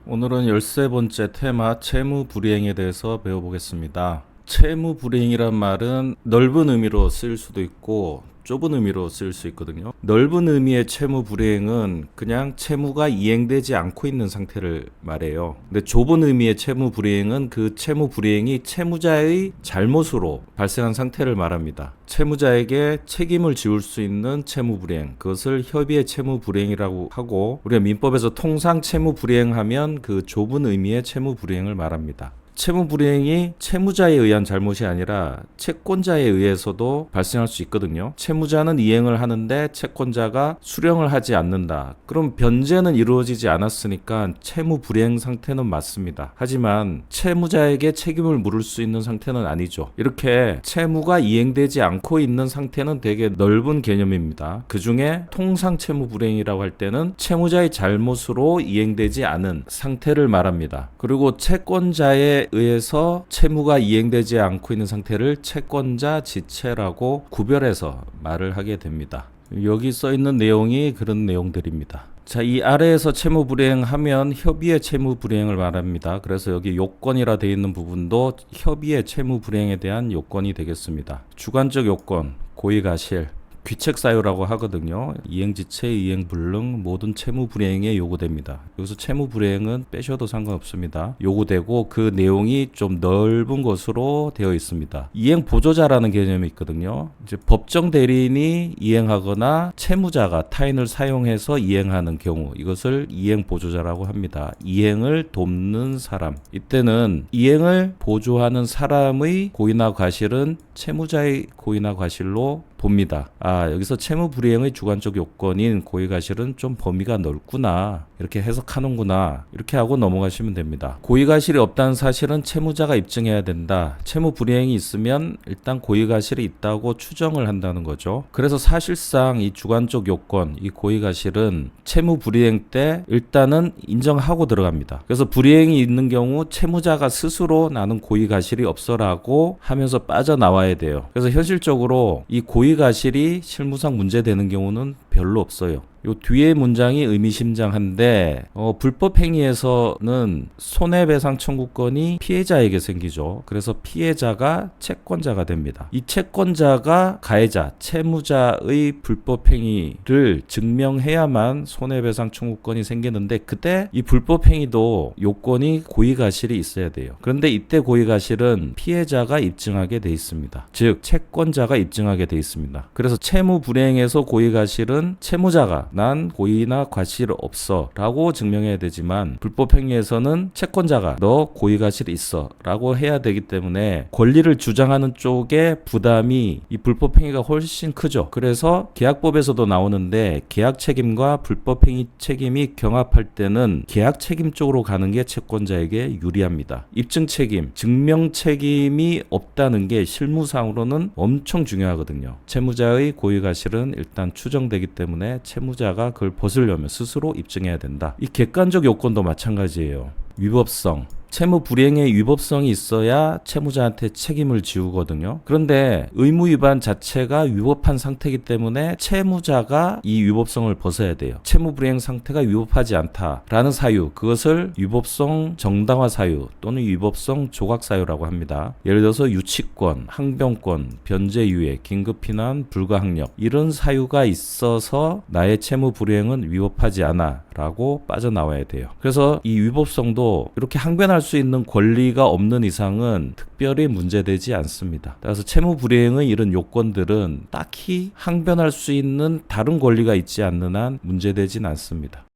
오늘은 13번째 테마 채무 불이행에 대해서 배워보겠습니다. 채무 불이행이란 말은 넓은 의미로 쓰일 수도 있고 좁은 의미로 쓰일 수 있거든요. 넓은 의미의 채무 불이행은 그냥 채무가 이행되지 않고 있는 상태를 말해요. 근데 좁은 의미의 채무 불이행은 그 채무 불이행이 채무자의 잘못으로 발생한 상태를 말합니다. 채무자에게 책임을 지울 수 있는 채무 불이행, 그것을 협의의 채무 불이행이라고 하고, 우리가 민법에서 통상 채무 불이행하면 그 좁은 의미의 채무 불이행을 말합니다. 채무 불이행이 채무자에 의한 잘못이 아니라 채권자에 의해서도 발생할 수 있거든요. 채무자는 이행을 하는데 채권자가 수령을 하지 않는다. 그럼 변제는 이루어지지 않았으니까 채무 불이행 상태는 맞습니다. 하지만 채무자에게 책임을 물을 수 있는 상태는 아니죠. 이렇게 채무가 이행되지 않고 있는 상태는 되게 넓은 개념입니다. 그 중에 통상 채무 불이행이라고 할 때는 채무자의 잘못으로 이행되지 않은 상태를 말합니다. 그리고 채권자의 의해서 채무가 이행되지 않고 있는 상태를 채권자 지체라고 구별해서 말을 하게 됩니다. 여기 써 있는 내용이 그런 내용들입니다. 자, 이 아래에서 채무 불이행하면 협의의 채무 불이행을 말합니다. 그래서 여기 요건이라 되어 있는 부분도 협의의 채무 불이행에 대한 요건이 되겠습니다. 주관적 요건, 고의가실, 귀책사유라고 하거든요. 이행지체, 이행불능, 모든 채무불이행에 요구됩니다. 여기서 채무불이행은 빼셔도 상관없습니다. 요구되고 그 내용이 좀 넓은 것으로 되어 있습니다. 이행보조자라는 개념이 있거든요. 이제 법정 대리인이 이행하거나 채무자가 타인을 사용해서 이행하는 경우, 이것을 이행보조자라고 합니다. 이행을 돕는 사람. 이때는 이행을 보조하는 사람의 고의나 과실은 채무자의 고의나 과실로 봅니다. 여기서 채무 불이행의 주관적 요건인 고의가실은 좀 범위가 넓구나, 이렇게 해석하는구나, 이렇게 하고 넘어가시면 됩니다. 고의가실이 없다는 사실은 채무자가 입증해야 된다. 채무 불이행이 있으면 일단 고의가실이 있다고 추정을 한다는 거죠. 그래서 사실상 이 주관적 요건, 이 고의가실은 채무 불이행 때 일단은 인정하고 들어갑니다. 그래서 불이행이 있는 경우 채무자가 스스로 나는 고의가실이 없어라고 하면서 빠져나와야 돼요. 그래서 현실적으로 이 고의가실이 실무상 문제되는 경우는 별로 없어요. 요 뒤에 문장이 의미심장한데 불법 행위에서는 손해배상 청구권이 피해자에게 생기죠. 그래서 피해자가 채권자가 됩니다. 이 채권자가 가해자, 채무자의 불법 행위를 증명해야만 손해배상 청구권이 생기는데, 그때 이 불법 행위도 요건이 고의가실이 있어야 돼요. 그런데 이때 고의가실은 피해자가 입증하게 돼 있습니다. 즉 채권자가 입증하게 돼 있습니다. 그래서 채무 불이행에서 고의가실은 채무자가 난 고의나 과실 없어 라고 증명해야 되지만, 불법 행위에서는 채권자가 너 고의과실 있어 라고 해야 되기 때문에 권리를 주장하는 쪽의 부담이 이 불법 행위가 훨씬 크죠. 그래서 계약법에서도 나오는데, 계약 책임과 불법 행위 책임이 경합할 때는 계약 책임 쪽으로 가는 게 채권자에게 유리합니다. 입증 책임, 증명 책임이 없다는 게 실무상으로는 엄청 중요하거든요. 채무자의 고의과실은 일단 추정되기 때문에 채무자가 그걸 벗으려면 스스로 입증해야 된다. 이 객관적 요건도 마찬가지예요. 위법성, 채무 불이행의 위법성이 있어야 채무자한테 책임을 지우거든요. 그런데 의무 위반 자체가 위법한 상태이기 때문에 채무자가 이 위법성을 벗어야 돼요. 채무 불이행 상태가 위법하지 않다라는 사유, 그것을 위법성 정당화 사유 또는 위법성 조각 사유라고 합니다. 예를 들어서 유치권, 항변권, 변제유예, 긴급피난, 불가항력, 이런 사유가 있어서 나의 채무 불이행은 위법하지 않아 라고 빠져나와야 돼요. 그래서 이 위법성도 이렇게 항변할 수 있는 권리가 없는 이상은 특별히 문제되지 않습니다. 따라서 채무 불이행의 이런 요건들은 딱히 항변할 수 있는 다른 권리가 있지 않는 한 문제되진 않습니다.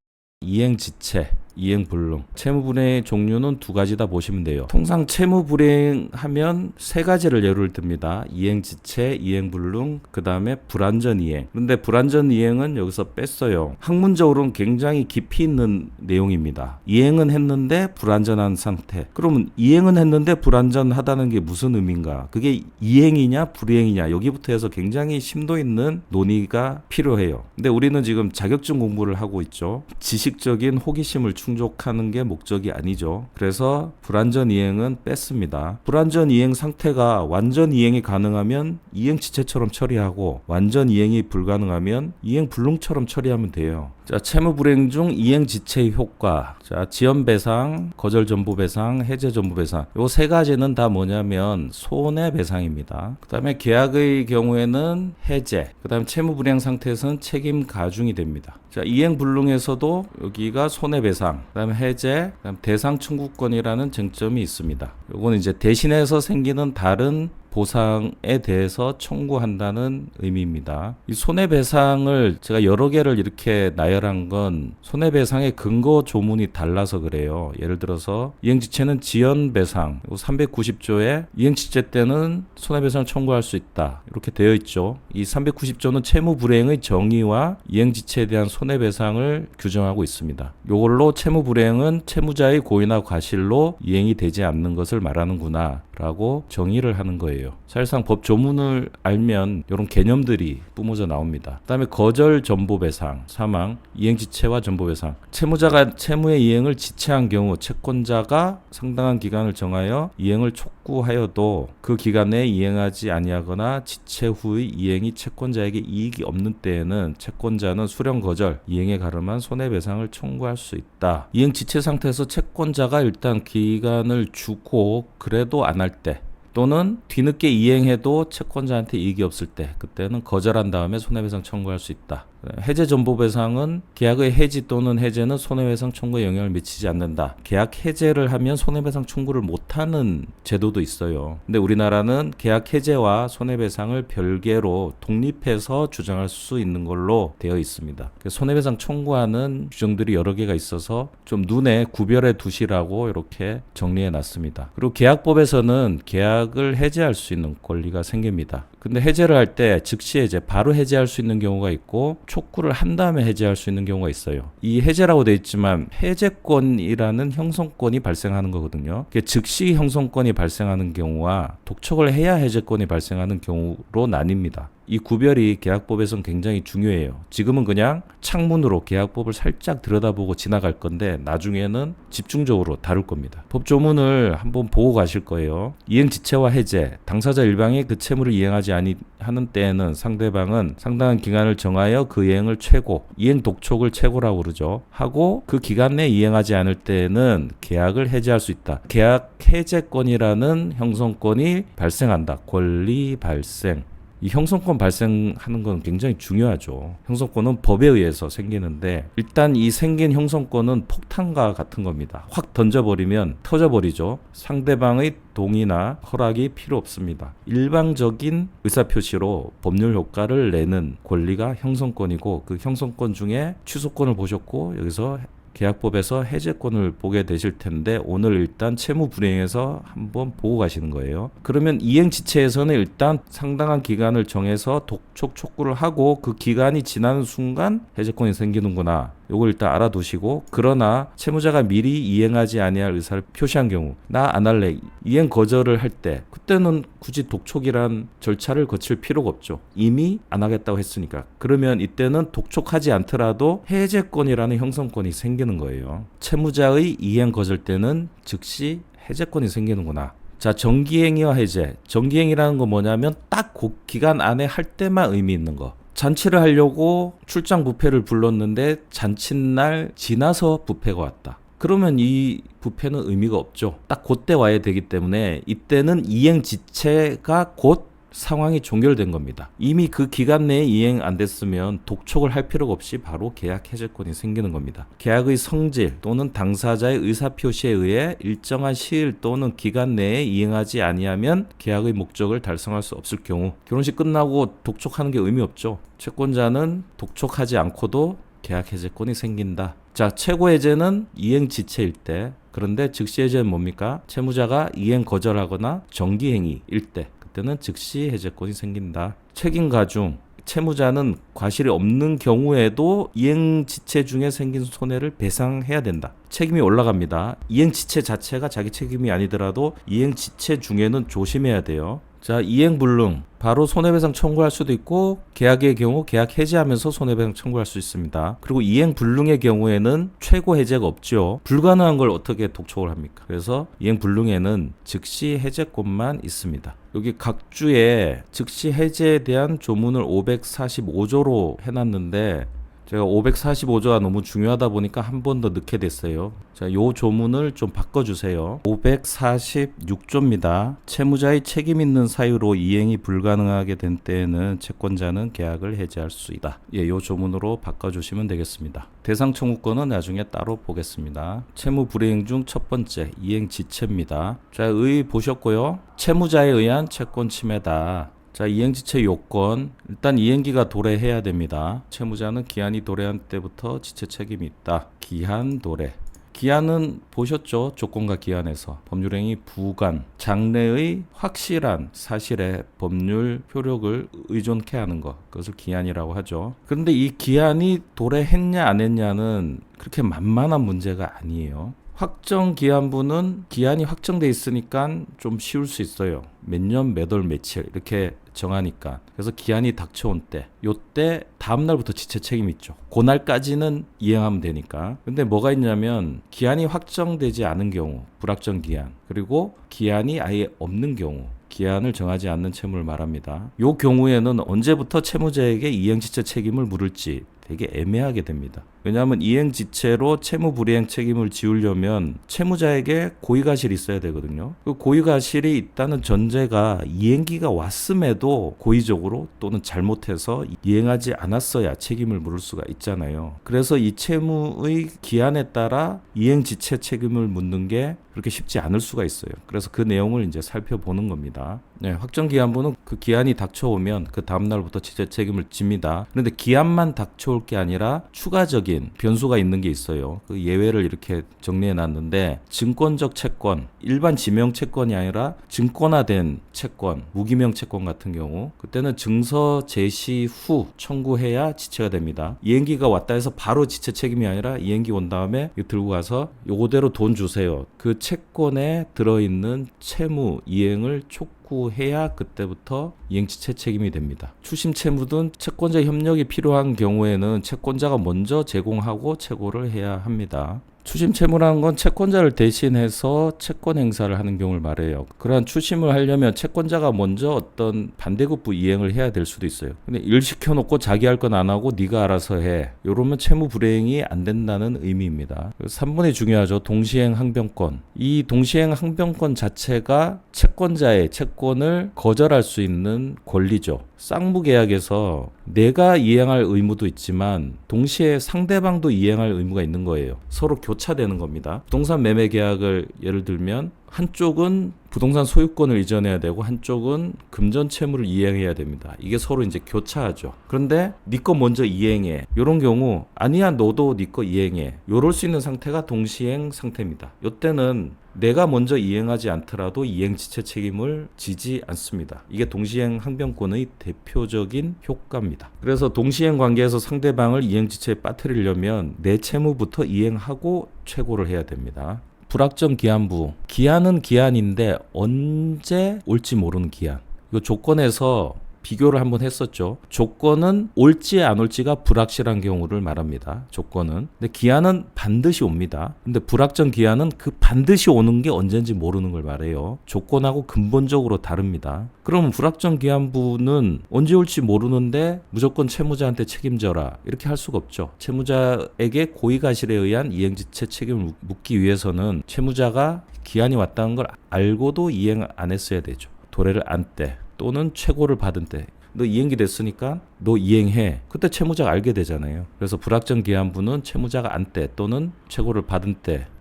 이행지체, 이행불능. 채무불이행의 종류는 두 가지다 보시면 돼요. 통상 채무불이행하면 세 가지를 예를 듭니다. 이행지체, 이행불능, 그 다음에 불완전이행. 그런데 불완전이행은 여기서 뺐어요. 학문적으로는 굉장히 깊이 있는 내용입니다. 이행은 했는데 불완전한 상태. 그러면 이행은 했는데 불완전하다는 게 무슨 의미인가? 그게 이행이냐 불이행이냐, 여기부터 해서 굉장히 심도 있는 논의가 필요해요. 근데 우리는 지금 자격증 공부를 하고 있죠. 지식적인 호기심을 충족하는 게 목적이 아니죠. 그래서 불완전 이행은 뺐습니다. 불완전 이행 상태가 완전 이행이 가능하면 이행지체처럼 처리하고, 완전 이행이 불가능하면 이행불능처럼 처리하면 돼요. 자, 채무 불이행 중 이행 지체의 효과. 자, 지연 배상, 거절 전부 배상, 해제 전부 배상. 요 세 가지는 다 뭐냐면 손해배상입니다. 그다음에 계약의 경우에는 해제. 그다음에 채무 불이행 상태에서는 책임 가중이 됩니다. 자, 이행 불능에서도 여기가 손해배상, 그다음에 해제, 그다음에 대상 청구권이라는 쟁점이 있습니다. 요거는 이제 대신해서 생기는 다른 보상에 대해서 청구한다는 의미입니다. 이 손해배상을 제가 여러 개를 이렇게 나열한 건 손해배상의 근거 조문이 달라서 그래요. 예를 들어서 이행지체는 지연배상 390조에 이행지체 때는 손해배상 청구할 수 있다 이렇게 되어 있죠. 이 390조는 채무불이행의 정의와 이행지체에 대한 손해배상을 규정하고 있습니다. 이걸로 채무불이행은 채무자의 고의나 과실로 이행이 되지 않는 것을 말하는구나 라고 정의를 하는 거예요. 사실상 법 조문을 알면 이런 개념들이 뿜어져 나옵니다. 그 다음에 거절 전보배상, 사망, 이행지체와 전보배상. 채무자가 채무의 이행을 지체한 경우 채권자가 상당한 기간을 정하여 이행을 촉구하여도 그 기간 내에 이행하지 아니하거나 지체 후의 이행이 채권자에게 이익이 없는 때에는 채권자는 수령 거절, 이행에 가름한 손해배상을 청구할 수 있다. 이행 지체 상태에서 채권자가 일단 기간을 주고 그래도 안 할 때, 또는 뒤늦게 이행해도 채권자한테 이익이 없을 때, 그때는 거절한 다음에 손해배상 청구할 수 있다. 해제 전보배상은 계약의 해지 또는 해제는 손해배상 청구에 영향을 미치지 않는다. 계약 해제를 하면 손해배상 청구를 못하는 제도도 있어요. 근데 우리나라는 계약 해제와 손해배상을 별개로 독립해서 주장할 수 있는 걸로 되어 있습니다. 손해배상 청구하는 규정들이 여러 개가 있어서 좀 눈에 구별해 두시라고 이렇게 정리해 놨습니다. 그리고 계약법에서는 계약을 해제할 수 있는 권리가 생깁니다. 근데 해제를 할 때 즉시 해제, 바로 해제할 수 있는 경우가 있고 촉구를 한 다음에 해제할 수 있는 경우가 있어요. 이 해제라고 되어 있지만 해제권이라는 형성권이 발생하는 거거든요. 즉시 형성권이 발생하는 경우와 독촉을 해야 해제권이 발생하는 경우로 나뉩니다. 이 구별이 계약법에서는 굉장히 중요해요. 지금은 그냥 창문으로 계약법을 살짝 들여다보고 지나갈 건데 나중에는 집중적으로 다룰 겁니다. 법조문을 한번 보고 가실 거예요. 이행지체와 해제, 당사자 일방이 그 채무를 이행하지 아니하는 때에는 상대방은 상당한 기간을 정하여 그 이행을 최고, 이행 독촉을 최고라고 그러죠. 하고 그 기간 내에 이행하지 않을 때에는 계약을 해제할 수 있다. 계약 해제권이라는 형성권이 발생한다. 권리 발생. 이 형성권 발생하는 건 굉장히 중요하죠. 형성권은 법에 의해서 생기는데 일단 이 생긴 형성권은 폭탄과 같은 겁니다. 확 던져버리면 터져버리죠. 상대방의 동의나 허락이 필요 없습니다. 일방적인 의사표시로 법률 효과를 내는 권리가 형성권이고 그 형성권 중에 취소권을 보셨고 여기서 계약법에서 해제권을 보게 되실 텐데 오늘 일단 채무불이행에서 한번 보고 가시는 거예요. 그러면 이행지체에서는 일단 상당한 기간을 정해서 독촉 촉구를 하고 그 기간이 지나는 순간 해제권이 생기는구나. 요걸 일단 알아두시고, 그러나 채무자가 미리 이행하지 아니할 의사를 표시한 경우, 나 안 할래, 이행 거절을 할 때, 그때는 굳이 독촉이란 절차를 거칠 필요가 없죠. 이미 안 하겠다고 했으니까. 그러면 이때는 독촉하지 않더라도 해제권이라는 형성권이 생기는 거예요. 채무자의 이행 거절 때는 즉시 해제권이 생기는구나. 자, 정기행위와 해제. 정기행위라는 건 뭐냐면 딱 그 기간 안에 할 때만 의미 있는 거. 잔치를 하려고 출장 뷔페를 불렀는데 잔칫날 지나서 뷔페가 왔다. 그러면 이 뷔페는 의미가 없죠. 딱 그때 와야 되기 때문에 이때는 이행 지체가 곧 상황이 종결된 겁니다. 이미 그 기간 내에 이행 안 됐으면 독촉을 할 필요가 없이 바로 계약 해제권이 생기는 겁니다. 계약의 성질 또는 당사자의 의사표시에 의해 일정한 시일 또는 기간 내에 이행하지 아니하면 계약의 목적을 달성할 수 없을 경우, 결혼식 끝나고 독촉하는 게 의미 없죠. 채권자는 독촉하지 않고도 계약 해제권이 생긴다. 자, 최고 해제는 이행 지체일 때, 그런데 즉시 해제는 뭡니까? 채무자가 이행 거절하거나 정기행위일 때, 그때는 즉시 해제권이 생긴다. 책임 가중. 채무자는 과실이 없는 경우에도 이행 지체 중에 생긴 손해를 배상해야 된다. 책임이 올라갑니다. 이행 지체 자체가 자기 책임이 아니더라도 이행 지체 중에는 조심해야 돼요. 자, 이행불능. 바로 손해배상 청구할 수도 있고 계약의 경우 계약 해지하면서 손해배상 청구할 수 있습니다. 그리고 이행불능의 경우에는 최고 해제가 없죠. 불가능한 걸 어떻게 독촉을 합니까? 그래서 이행불능에는 즉시 해제권만 있습니다. 여기 각 주에 즉시 해제에 대한 조문을 545조로 해놨는데 제가 545조가 너무 중요하다 보니까 한 번 더 넣게 됐어요. 자, 요 조문을 좀 바꿔주세요. 546조입니다. 채무자의 책임 있는 사유로 이행이 불가능하게 된 때에는 채권자는 계약을 해지할 수 있다. 예, 요 조문으로 바꿔주시면 되겠습니다. 대상 청구권은 나중에 따로 보겠습니다. 채무 불이행 중 첫 번째 이행 지체입니다. 자, 의 보셨고요. 채무자에 의한 채권 침해다. 자, 이행지체 요건, 일단 이행기가 도래해야 됩니다. 채무자는 기한이 도래한 때부터 지체 책임이 있다. 기한 도래. 기한은 보셨죠? 조건과 기한에서 법률행위 부관, 장래의 확실한 사실에 법률 효력을 의존케 하는 것, 그것을 기한이라고 하죠. 그런데 이 기한이 도래했냐 안 했냐는 그렇게 만만한 문제가 아니에요. 확정 기한부는 기한이 확정돼 있으니까 좀 쉬울 수 있어요. 몇 년, 몇 월, 며칠 이렇게 정하니까. 그래서 기한이 닥쳐온 때, 요때 다음 날부터 지체 책임이 있죠. 그날까지는 이행하면 되니까. 근데 뭐가 있냐면 기한이 확정되지 않은 경우, 불확정 기한, 그리고 기한이 아예 없는 경우, 기한을 정하지 않는 채무를 말합니다. 요 경우에는 언제부터 채무자에게 이행지체 책임을 물을지 되게 애매하게 됩니다. 왜냐하면 이행지체로 채무 불이행 책임을 지우려면 채무자에게 고의가실이 있어야 되거든요. 그 고의가실이 있다는 전제가 이행기가 왔음에도 고의적으로 또는 잘못해서 이행하지 않았어야 책임을 물을 수가 있잖아요. 그래서 이 채무의 기한에 따라 이행지체 책임을 묻는 게 그렇게 쉽지 않을 수가 있어요. 그래서 그 내용을 이제 살펴보는 겁니다. 네, 확정기한부는 그 기한이 닥쳐오면 그 다음날부터 지체 책임을 집니다. 그런데 기한만 닥쳐올 게 아니라 추가적인 변수가 있는 게 있어요. 그 예외를 이렇게 정리해 놨는데, 증권적 채권, 일반 지명 채권이 아니라 증권화된 채권, 무기명 채권 같은 경우, 그때는 증서 제시 후 청구해야 지체가 됩니다. 이행기가 왔다 해서 바로 지체 책임이 아니라 이행기 온 다음에 이거 들고 가서 요거대로 돈 주세요. 그 채권에 들어있는 채무 이행을 촉구해야 그때부터 이행지체 책임이 됩니다. 추심 채무든 채권자 협력이 필요한 경우에는 채권자가 먼저 제공하고 채고를 해야 합니다. 추심 채무라는 건 채권자를 대신해서 채권 행사를 하는 경우를 말해요. 그러한 추심을 하려면 채권자가 먼저 어떤 반대급부 이행을 해야 될 수도 있어요. 근데 일 시켜놓고 자기 할 건 안 하고 네가 알아서 해. 이러면 채무 불이행이 안 된다는 의미입니다. 3번이 중요하죠. 동시행 항변권. 이 동시행 항변권 자체가 채권자의 채권을 거절할 수 있는 권리죠. 쌍무계약에서 내가 이행할 의무도 있지만 동시에 상대방도 이행할 의무가 있는 거예요. 서로 교차되는 겁니다. 부동산 매매 계약을 예를 들면 한쪽은 부동산 소유권을 이전해야 되고 한쪽은 금전 채무를 이행해야 됩니다. 이게 서로 이제 교차하죠. 그런데 네 거 먼저 이행해. 이런 경우 아니야 너도 네 거 이행해. 요럴 수 있는 상태가 동시행 상태입니다. 이때는 내가 먼저 이행하지 않더라도 이행지체 책임을 지지 않습니다. 이게 동시행 항변권의 대표적인 효과입니다. 그래서 동시행 관계에서 상대방을 이행지체에 빠뜨리려면 내 채무부터 이행하고 최고를 해야 됩니다. 불확정 기한부. 기한은 기한인데 언제 올지 모르는 기한. 이거 조건에서 비교를 한번 했었죠. 조건은 올지 안 올지가 불확실한 경우를 말합니다. 조건은. 근데 기한은 반드시 옵니다. 근데 불확정 기한은 그 반드시 오는 게 언젠지 모르는 걸 말해요. 조건하고 근본적으로 다릅니다. 그러면 불확정 기한부는 언제 올지 모르는데 무조건 채무자한테 책임져라. 이렇게 할 수가 없죠. 채무자에게 고의가실에 의한 이행지체 책임을 묻기 위해서는 채무자가 기한이 왔다는 걸 알고도 이행 안 했어야 되죠. 도래를 안 때. 또는 최고를 받은 때. 너 이행기 됐으니까 너 이행해. 그때 채무자가 알게 되잖아요. 그래서 불확정 기한부는 채무자가 안 때 또는 최고를 받은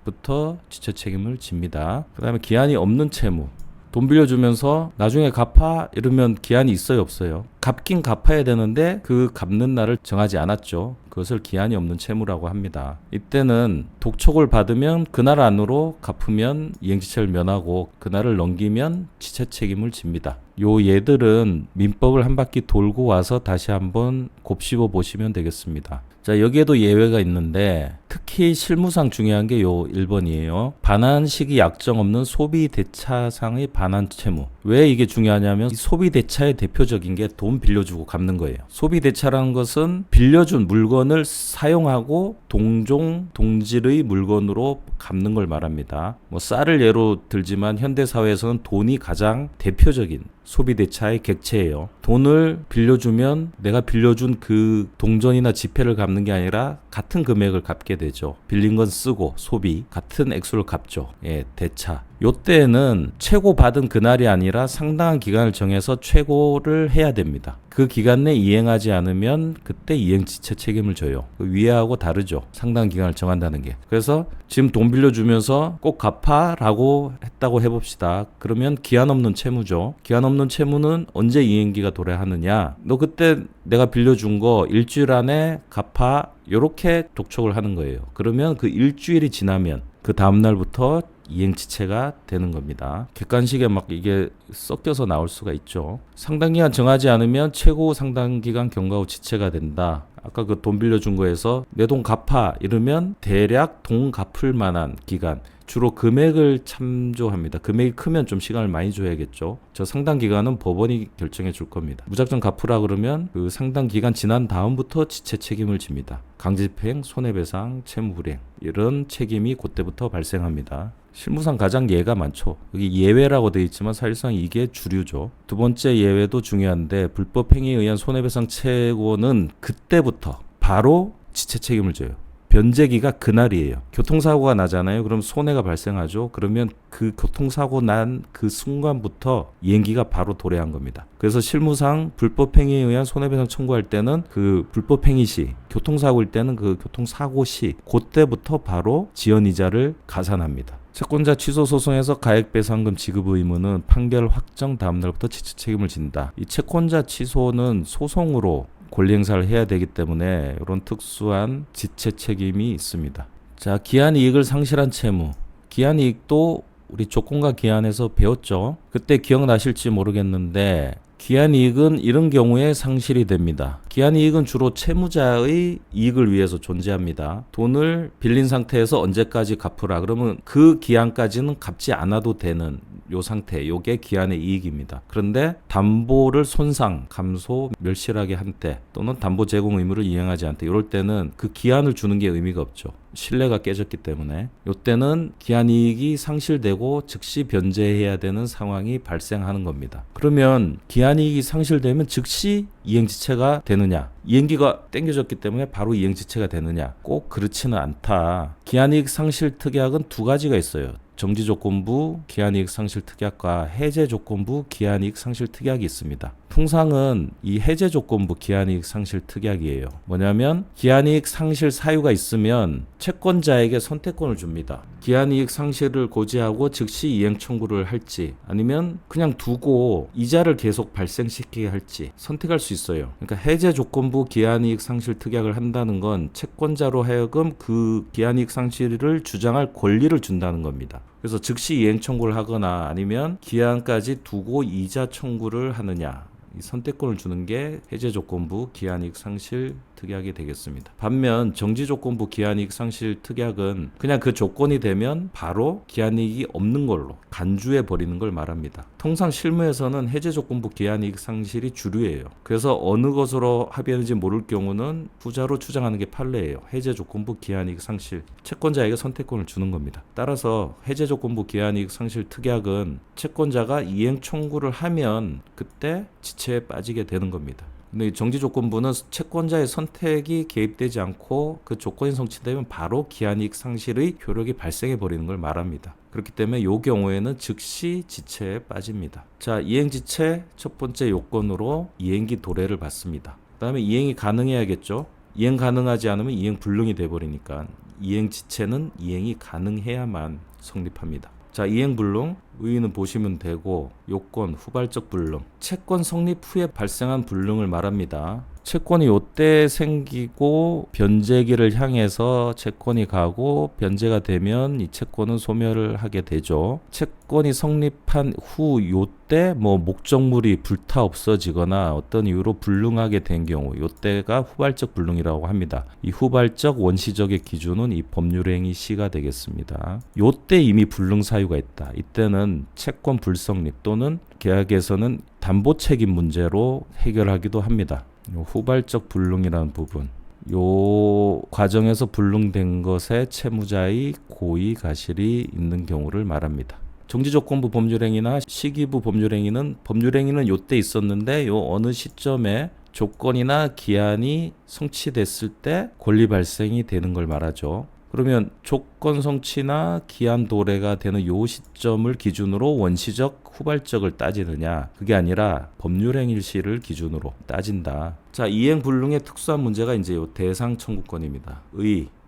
때부터 지체 책임을 집니다. 그 다음에 기한이 없는 채무. 돈 빌려주면서 나중에 갚아 이러면 기한이 있어요 없어요? 갚긴 갚아야 되는데 그 갚는 날을 정하지 않았죠. 그것을 기한이 없는 채무라고 합니다. 이때는 독촉을 받으면 그날 안으로 갚으면 이행지체를 면하고 그날을 넘기면 지체 책임을 집니다. 요 예들은 민법을 한 바퀴 돌고 와서 다시 한번 곱씹어 보시면 되겠습니다. 자, 여기에도 예외가 있는데 특히 실무상 중요한 게 요 1번이에요. 반환 시기 약정 없는 소비 대차상의 반환 채무. 왜 이게 중요하냐면 이 소비 대차의 대표적인 게 돈 빌려주고 갚는 거예요. 소비 대차라는 것은 빌려준 물건을 사용하고 동종 동질의 물건으로 갚는 걸 말합니다. 뭐 쌀을 예로 들지만 현대 사회에서는 돈이 가장 대표적인 소비 대차의 객체예요. 돈을 빌려주면 내가 빌려준 그 동전이나 지폐를 갚는 게 아니라 같은 금액을 갚게 되죠. 빌린 건 쓰고 소비 같은 액수를 갚죠. 예, 대차. 요때는 최고 받은 그날이 아니라 상당한 기간을 정해서 최고를 해야 됩니다. 그 기간 내 이행하지 않으면 그때 이행지체 책임을 져요. 그 위에하고 다르죠. 상당한 기간을 정한다는 게. 그래서 지금 돈 빌려주면서 꼭 갚아라고 했다고 해봅시다. 그러면 기한 없는 채무죠. 기한 없는 채무는 언제 이행기가 도래하느냐. 너 그때 내가 빌려준 거 일주일 안에 갚아. 요렇게 독촉을 하는 거예요. 그러면 그 일주일이 지나면 그 다음날부터 이행지체가 되는 겁니다. 객관식에 막 이게 섞여서 나올 수가 있죠. 상당기간 정하지 않으면 최고 상당기간 경과 후 지체가 된다. 아까 그 돈 빌려준 거에서 내 돈 갚아 이러면 대략 돈 갚을 만한 기간, 주로 금액을 참조합니다. 금액이 크면 좀 시간을 많이 줘야겠죠. 저 상당 기간은 법원이 결정해 줄 겁니다. 무작정 갚으라 그러면 그 상당 기간 지난 다음부터 지체 책임을 집니다. 강제집행, 손해배상, 채무불이행 이런 책임이 그때부터 발생합니다. 실무상 가장 예가 많죠. 여기 예외라고 되어 있지만 사실상 이게 주류죠. 두 번째 예외도 중요한데 불법 행위에 의한 손해배상 최고는 그때부터 바로 지체 책임을 져요. 변제기가 그날이에요. 교통사고가 나잖아요. 그럼 손해가 발생하죠. 그러면 그 교통사고 난 그 순간부터 이행기가 바로 도래한 겁니다. 그래서 실무상 불법행위에 의한 손해배상 청구할 때는 그 불법행위 시, 교통사고일 때는 그 교통사고 시, 그때부터 바로 지연이자를 가산합니다. 채권자 취소 소송에서 가액배상금 지급 의무는 판결 확정 다음날부터 지체 책임을 진다. 이 채권자 취소는 소송으로 권리 행사를 해야 되기 때문에 이런 특수한 지체 책임이 있습니다. 자, 기한 이익을 상실한 채무. 기한 이익도 우리 조건과 기한에서 배웠죠. 그때 기억나실지 모르겠는데 기한 이익은 이런 경우에 상실이 됩니다. 기한 이익은 주로 채무자의 이익을 위해서 존재합니다. 돈을 빌린 상태에서 언제까지 갚으라. 그러면 그 기한까지는 갚지 않아도 되는 요 상태, 요게 기한의 이익입니다. 그런데 담보를 손상, 감소, 멸실하게 한 때 또는 담보 제공 의무를 이행하지 않을 때 이럴 때는 그 기한을 주는 게 의미가 없죠. 신뢰가 깨졌기 때문에 요때는 기한 이익이 상실되고 즉시 변제해야 되는 상황이 발생하는 겁니다. 그러면 기한 이익이 상실되면 즉시 이행지체가 되느냐? 이행기가 땡겨졌기 때문에 바로 이행지체가 되느냐? 꼭 그렇지는 않다. 기한이익 상실 특약은 두 가지가 있어요. 정지조건부 기한이익 상실 특약과 해제조건부 기한이익 상실 특약이 있습니다. 통상은 이 해제조건부 기한이익 상실 특약이에요. 뭐냐면 기한이익 상실 사유가 있으면 채권자에게 선택권을 줍니다. 기한이익 상실을 고지하고 즉시 이행 청구를 할지 아니면 그냥 두고 이자를 계속 발생시키게 할지 선택할 수 있어요. 그러니까 해제조건부 기한이익 상실 특약을 한다는 건 채권자로 하여금 그 기한이익 상실을 주장할 권리를 준다는 겁니다. 그래서 즉시 이행 청구를 하거나 아니면 기한까지 두고 이자 청구를 하느냐 이 선택권을 주는 게 해제조건부 기한이익 상실 특약이 되겠습니다. 반면 정지조건부 기한이익 상실 특약은 그냥 그 조건이 되면 바로 기한이익이 없는 걸로 간주해 버리는 걸 말합니다. 통상 실무에서는 해제조건부 기한이익 상실이 주류예요. 그래서 어느 것으로 합의하는지 모를 경우는 후자로 추정하는 게 판례예요. 해제조건부 기한이익 상실 채권자에게 선택권을 주는 겁니다. 따라서 해제조건부 기한이익 상실 특약은 채권자가 이행 청구를 하면 그때 지체에 빠지게 되는 겁니다. 근데 정지조건부는 채권자의 선택이 개입되지 않고 그 조건이 성취되면 바로 기한이익 상실의 효력이 발생해 버리는 걸 말합니다. 그렇기 때문에 이 경우에는 즉시 지체에 빠집니다. 자, 이행지체 첫 번째 요건으로 이행기 도래를 받습니다. 그 다음에 이행이 가능해야겠죠. 이행 가능하지 않으면 이행 불능이 돼버리니까 이행지체는 이행이 가능해야만 성립합니다. 자, 이행불능 의의는 보시면 되고 요건 후발적 불능 채권 성립 후에 발생한 불능을 말합니다. 채권이 요때 생기고 변제기를 향해서 채권이 가고 변제가 되면 이 채권은 소멸을 하게 되죠. 채권이 성립한 후 요때 목적물이 불타 없어지거나 어떤 이유로 불능하게 된 경우 요때가 후발적 불능이라고 합니다. 이 후발적 원시적의 기준은 이 법률행위 시가 되겠습니다. 요때 이미 불능 사유가 있다. 이때는 채권 불성립 또는 계약에서는 담보 책임 문제로 해결하기도 합니다. 후발적 불능이라는 부분, 요 과정에서 불능된 것에 채무자의 고의 가실이 있는 경우를 말합니다. 정지조건부 법률행위나 시기부 법률행위는 요때 있었는데 요 어느 시점에 조건이나 기한이 성취됐을 때 권리 발생이 되는 걸 말하죠. 그러면 조건 성취나 기한 도래가 되는 요 시점을 기준으로 원시적, 후발적을 따지느냐, 그게 아니라 법률행위시를 기준으로 따진다. 자, 이행불능의 특수한 문제가 이제 요 대상 청구권입니다.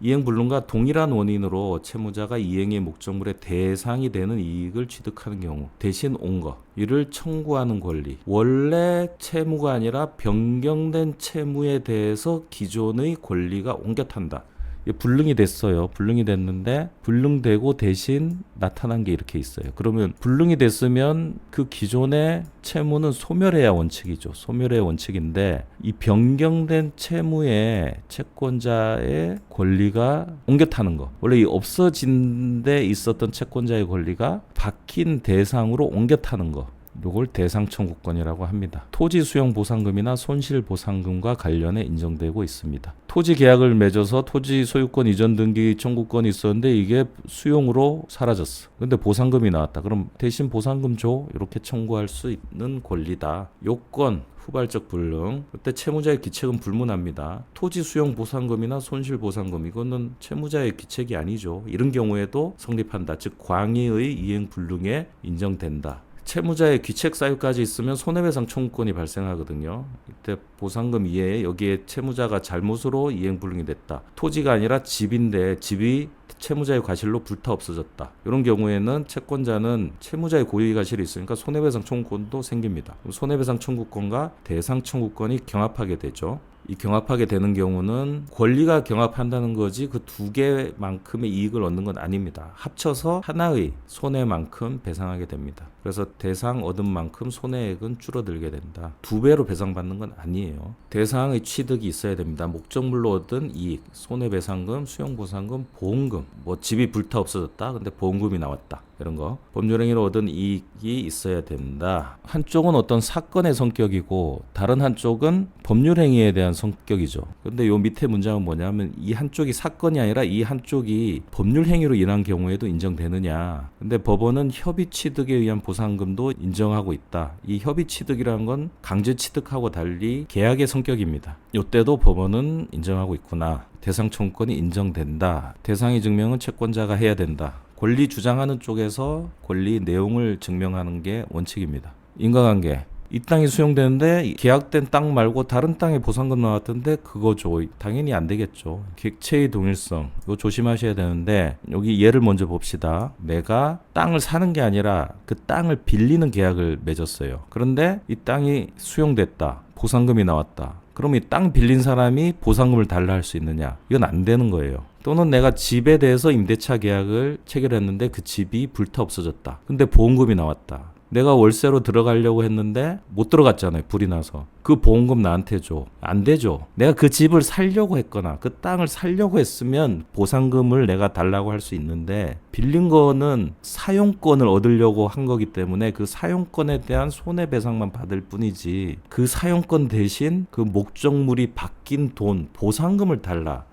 이행불능과 동일한 원인으로 채무자가 이행의 목적물의 대상이 되는 이익을 취득하는 경우 대신 온 것, 이를 청구하는 권리. 원래 채무가 아니라 변경된 채무에 대해서 기존의 권리가 옮겨 탄다. 불능이 됐어요. 불능이 됐는데 불능되고 대신 나타난 게 이렇게 있어요. 그러면 불능이 됐으면 그 기존의 채무는 소멸해야 원칙이죠. 소멸해야 원칙인데 이 변경된 채무에 채권자의 권리가 옮겨 타는 거. 원래 이 없어진 데 있었던 채권자의 권리가 바뀐 대상으로 옮겨 타는 거. 요걸 대상 청구권이라고 합니다. 토지 수용 보상금이나 손실 보상금과 관련해 인정되고 있습니다. 토지 계약을 맺어서 토지 소유권 이전 등기 청구권이 있었는데 이게 수용으로 사라졌어. 근데 보상금이 나왔다. 그럼 대신 보상금 줘. 이렇게 청구할 수 있는 권리다. 요건 후발적 불능. 그때 채무자의 기책은 불문합니다. 토지 수용 보상금이나 손실 보상금 이거는 채무자의 기책이 아니죠. 이런 경우에도 성립한다. 즉 광의의 이행 불능에 인정된다. 채무자의 귀책 사유까지 있으면 손해배상 청구권이 발생하거든요. 이때 보상금 이외에 여기에 채무자가 잘못으로 이행불능이 됐다. 토지가 아니라 집인데 집이 채무자의 과실로 불타 없어졌다. 이런 경우에는 채권자는 채무자의 고유의 과실이 있으니까 손해배상 청구권도 생깁니다. 손해배상 청구권과 대상 청구권이 경합하게 되죠. 이 경합하게 되는 경우는 권리가 경합한다는 거지 그 두 개만큼의 이익을 얻는 건 아닙니다. 합쳐서 하나의 손해만큼 배상하게 됩니다. 그래서 대상 얻은 만큼 손해액은 줄어들게 된다. 두 배로 배상받는 건 아니에요. 대상의 취득이 있어야 됩니다. 목적물로 얻은 이익, 손해배상금, 수용보상금, 보험금, 뭐 집이 불타 없어졌다. 근데 보험금이 나왔다. 이런 거. 법률행위로 얻은 이익이 있어야 된다. 한쪽은 어떤 사건의 성격이고 다른 한쪽은 법률행위에 대한 성격이죠. 근데 요 밑에 문장은 뭐냐면 이 한쪽이 사건이 아니라 이 한쪽이 법률행위로 인한 경우에도 인정되느냐. 근데 법원은 협의취득에 의한 보상금도 인정하고 있다. 이 협의취득이라는 건 강제취득하고 달리 계약의 성격입니다. 요때도 법원은 인정하고 있구나. 대상 청구권이 인정된다. 대상의 증명은 채권자가 해야 된다. 권리 주장하는 쪽에서 권리 내용을 증명하는 게 원칙입니다. 인과관계. 이 땅이 수용되는데 계약된 땅 말고 다른 땅에 보상금 나왔던데 그거 줘. 당연히 안 되겠죠. 객체의 동일성. 이거 조심하셔야 되는데 여기 예를 먼저 봅시다. 내가 땅을 사는 게 아니라 그 땅을 빌리는 계약을 맺었어요. 그런데 이 땅이 수용됐다. 보상금이 나왔다. 그럼 이 땅 빌린 사람이 보상금을 달라 할 수 있느냐? 이건 안 되는 거예요. 또는 내가 집에 대해서 임대차 계약을 체결했는데 그 집이 불타 없어졌다. 근데 보험금이 나왔다. 내가 월세로 들어가려고 했는데 못 들어갔잖아요. 불이 나서. 그 보험금 나한테 줘. 안 되죠. 내가 그 집을 살려고 했거나 그 땅을 살려고 했으면 보상금을 내가 달라고 할 수 있는데 빌린 거는 사용권을 얻으려고 한 거기 때문에 그 사용권에 대한 손해배상만 받을 뿐이지 그 사용권 대신 그 목적물이 바뀐 돈, 보상금을 달라.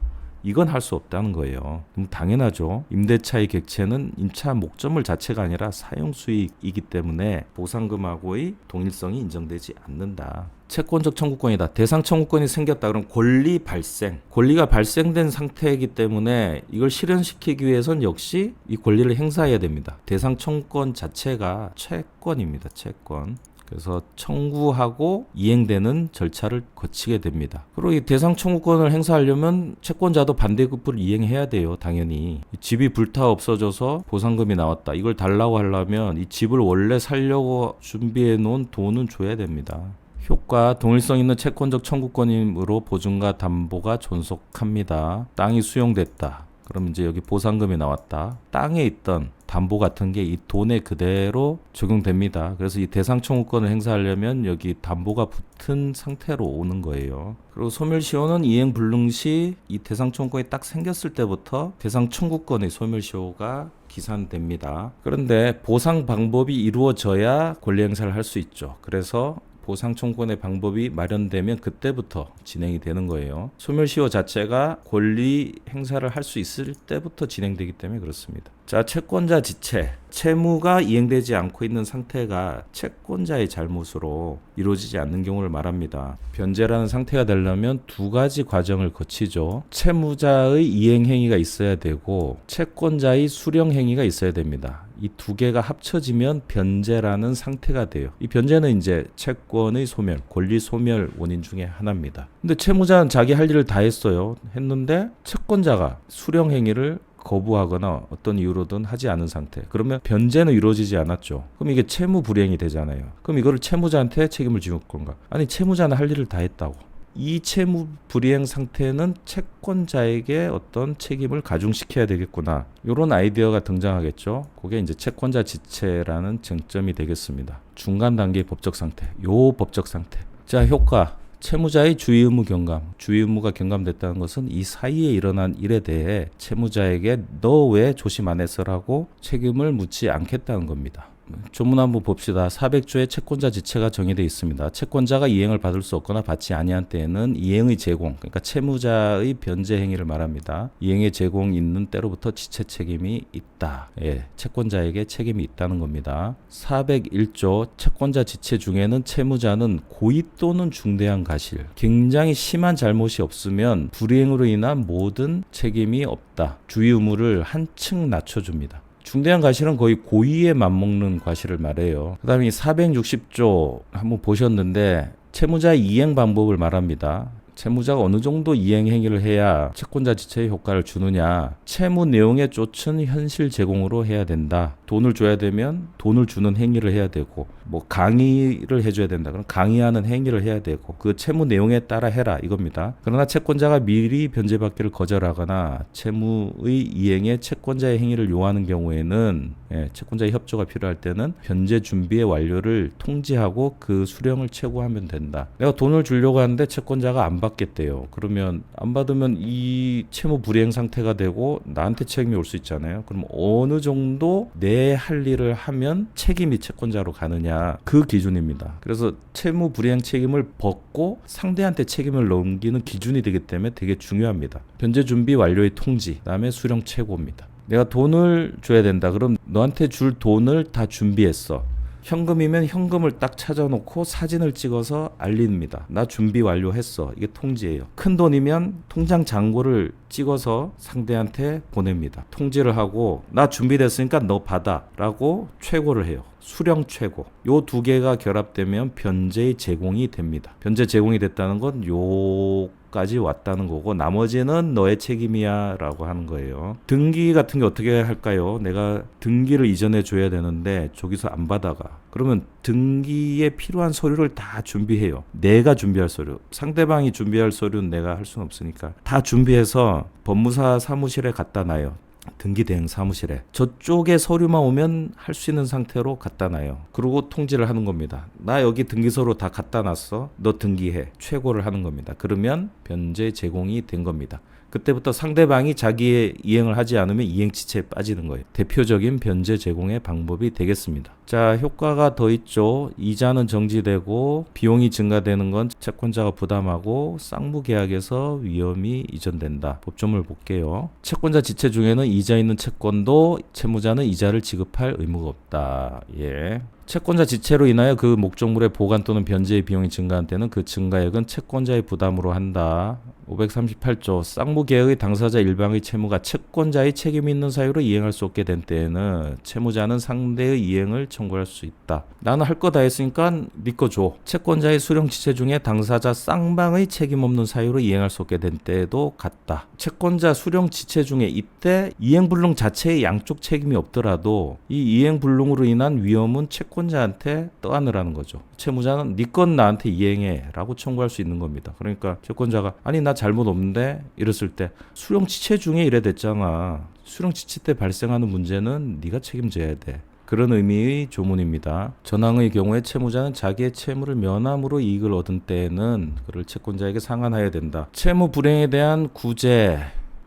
이건 할 수 없다는 거예요. 그럼 당연하죠. 임대차의 객체는 임차 목적물 자체가 아니라 사용 수익이기 때문에 보상금하고의 동일성이 인정되지 않는다. 채권적 청구권이다. 대상 청구권이 생겼다. 그럼 권리 발생. 권리가 발생된 상태이기 때문에 이걸 실현시키기 위해선 역시 이 권리를 행사해야 됩니다. 대상 청구권 자체가 채권입니다. 채권. 그래서 청구하고 이행되는 절차를 거치게 됩니다. 그리고 이 대상 청구권을 행사하려면 채권자도 반대급부를 이행해야 돼요. 당연히. 집이 불타 없어져서 보상금이 나왔다. 이걸 달라고 하려면 이 집을 원래 살려고 준비해 놓은 돈은 줘야 됩니다. 효과, 동일성 있는 채권적 청구권이므로 보증과 담보가 존속합니다. 땅이 수용됐다. 그럼 이제 여기 보상금이 나왔다. 땅에 있던 담보 같은 게 이 돈에 그대로 적용됩니다. 그래서 이 대상 청구권을 행사하려면 여기 담보가 붙은 상태로 오는 거예요. 그리고 소멸시효는 이행불능 시 이 대상 청구권이 딱 생겼을 때부터 대상 청구권의 소멸시효가 기산됩니다. 그런데 보상 방법이 이루어져야 권리 행사를 할 수 있죠. 그래서 보상 청구권의 방법이 마련되면 그때부터 진행이 되는 거예요. 소멸시효 자체가 권리 행사를 할 수 있을 때부터 진행되기 때문에 그렇습니다. 자, 채권자 지체. 채무가 이행되지 않고 있는 상태가 채권자의 잘못으로 이루어지지 않는 경우를 말합니다. 변제라는 상태가 되려면 두 가지 과정을 거치죠. 채무자의 이행 행위가 있어야 되고 채권자의 수령 행위가 있어야 됩니다. 이 두 개가 합쳐지면 변제라는 상태가 돼요. 이 변제는 이제 채권의 소멸, 권리 소멸 원인 중에 하나입니다. 근데 채무자는 자기 할 일을 다 했어요. 했는데 채권자가 수령 행위를 거부하거나 어떤 이유로든 하지 않은 상태. 그러면 변제는 이루어지지 않았죠. 그럼 이게 채무 불이행이 되잖아요. 그럼 이거를 채무자한테 책임을 지울 건가? 아니, 채무자는 할 일을 다 했다고. 이 채무 불이행 상태는 채권자에게 어떤 책임을 가중시켜야 되겠구나. 이런 아이디어가 등장하겠죠. 그게 이제 채권자 지체라는 쟁점이 되겠습니다. 중간 단계의 법적 상태. 요 법적 상태. 자, 효과. 채무자의 주의 의무 경감. 주의 의무가 경감됐다는 것은 이 사이에 일어난 일에 대해 채무자에게 너 왜 조심 안 했어라고 책임을 묻지 않겠다는 겁니다. 조문 한번 봅시다. 400조에 채권자 지체가 정의되어 있습니다. 채권자가 이행을 받을 수 없거나 받지 아니한 때에는 이행의 제공, 그러니까 채무자의 변제 행위를 말합니다. 이행의 제공이 있는 때로부터 지체 책임이 있다. 예, 채권자에게 책임이 있다는 겁니다. 401조 채권자 지체 중에는 채무자는 고의 또는 중대한 과실, 굉장히 심한 잘못이 없으면 불이행으로 인한 모든 책임이 없다. 주의 의무를 한층 낮춰줍니다. 중대한 과실은 거의 고의에 맞먹는 과실을 말해요. 그 다음에 460조 한번 보셨는데 채무자의 이행 방법을 말합니다. 채무자가 어느 정도 이행 행위를 해야 채권자 지체의 효과를 주느냐. 채무 내용에 쫓은 현실 제공으로 해야 된다. 돈을 줘야 되면 돈을 주는 행위를 해야 되고, 뭐 강의를 해줘야 된다. 그럼 강의하는 행위를 해야 되고, 그 채무 내용에 따라 해라 이겁니다. 그러나 채권자가 미리 변제받기를 거절하거나 채무의 이행에 채권자의 행위를 요하는 경우에는 채권자의 협조가 필요할 때는 변제 준비의 완료를 통지하고 그 수령을 최고하면 된다. 내가 돈을 주려고 하는데 채권자가 안 받겠대요. 그러면 안 받으면 이 채무 불이행 상태가 되고 나한테 책임이 올 수 있잖아요. 그럼 어느 정도 내 할 일을 하면 책임이 채권자로 가느냐, 그 기준입니다. 그래서 채무 불이행 책임을 벗고 상대한테 책임을 넘기는 기준이 되기 때문에 되게 중요합니다. 변제 준비 완료의 통지, 그다음에 수령 최고입니다. 내가 돈을 줘야 된다. 그럼 너한테 줄 돈을 다 준비했어. 현금이면 현금을 딱 찾아놓고 사진을 찍어서 알립니다. 나 준비 완료했어. 이게 통지예요. 큰 돈이면 통장 잔고를 찍어서 상대한테 보냅니다. 통지를 하고 나 준비됐으니까 너 받아 라고 최고를 해요. 수령 최고. 요 두 개가 결합되면 변제의 제공이 됩니다. 변제 제공이 됐다는 건 요까지 왔다는 거고 나머지는 너의 책임이야 라고 하는 거예요. 등기 같은 게 어떻게 할까요? 내가 등기를 이전해 줘야 되는데 저기서 안 받아가. 그러면 등기에 필요한 서류를 다 준비해요. 내가 준비할 서류. 상대방이 준비할 서류는 내가 할 수는 없으니까 다 준비해서 법무사 사무실에 갖다 놔요. 등기대행 사무실에. 저쪽에 서류만 오면 할 수 있는 상태로 갖다 놔요. 그리고 통지를 하는 겁니다. 나 여기 등기소로 다 갖다 놨어. 너 등기해. 최고를 하는 겁니다. 그러면 변제 제공이 된 겁니다. 그때부터 상대방이 자기의 이행을 하지 않으면 이행지체에 빠지는 거예요. 대표적인 변제 제공의 방법이 되겠습니다. 자, 효과가 더 있죠. 이자는 정지되고 비용이 증가되는 건 채권자가 부담하고 쌍무계약에서 위험이 이전된다. 법조문을 볼게요. 채권자 지체 중에는 이자 있는 채권도 채무자는 이자를 지급할 의무가 없다. 예. 채권자 지체로 인하여 그 목적물의 보관 또는 변제의 비용이 증가한 때는 그 증가액은 채권자의 부담으로 한다. 538조 쌍무계약의 당사자 일방의 채무가 채권자의 책임이 있는 사유로 이행할 수 없게 된 때에는 채무자는 상대의 이행을 청구할 수 있다. 나는 할 거 다 했으니까 네 거 줘. 채권자의 수령 지체 중에 당사자 쌍방의 책임 없는 사유로 이행할 수 없게 된 때에도 같다. 채권자 수령 지체 중에 이때 이행불능 자체의 양쪽 책임이 없더라도 이 이행불능으로 인한 위험은 채권자한테 떠안으라는 거죠. 채무자는 네 건 나한테 이행해 라고 청구할 수 있는 겁니다. 그러니까 채권자가 아니 나 잘못 없는데 이랬을 때 수령 지체 중에 이래 됐잖아. 수령 지체 때 발생하는 문제는 네가 책임져야 돼. 그런 의미의 조문입니다. 전항의 경우에 채무자는 자기의 채무를 면함으로 이익을 얻은 때에는 그를 채권자에게 상환하여야 된다. 채무 불이행에 대한 구제,